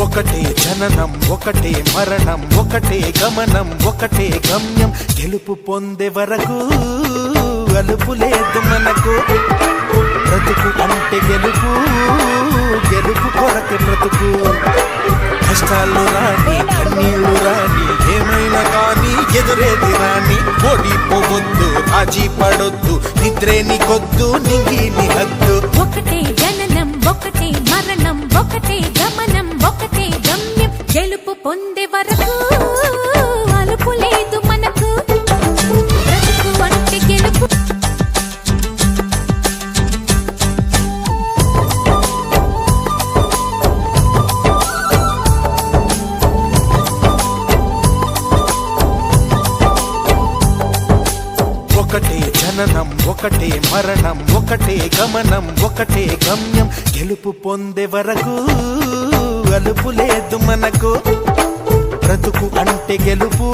ఒకటే జననం ఒకటే మరణం ఒకటే గమనం ఒకటే గమ్యం గెలుపు పొందే వరకు అలుపు లేదు మనకు బ్రతుకు అంటే గెలుపు గెలుపు కొరకే బ్రతుకు కష్టాలు రాని కన్నీళ్లు రాని ఏమైనా కానీ ఎదురేది రాని ఓడిపోవద్దు రాజీ పడొద్దు నిద్రే నీకొద్దు నింగి నీ హద్దు ఒకటే జననం ఒకటే మరణం ఒకటే గమనం ఒకటే గమ్యం గెలుపు పొందే వరకు అలుపు లేదు మనకు బ్రతుకు అంటే గెలుపు ఒకటే జననం ఒకటే మరణం ఒకటే గమనం ఒకటే గమ్యం గెలుపు పొందే వరకు అలుపు లేదు మనకు బ్రతుకు అంటే గెలుపు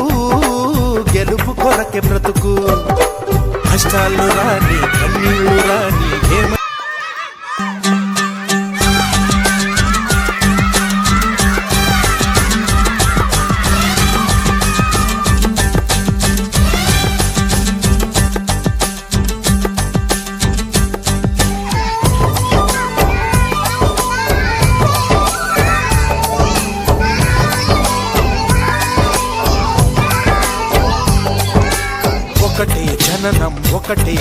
గెలుపు కొరకే బ్రతుకు కష్టాలు రాని కన్నీళ్లు రాని ఒకటే జననం ఒకటే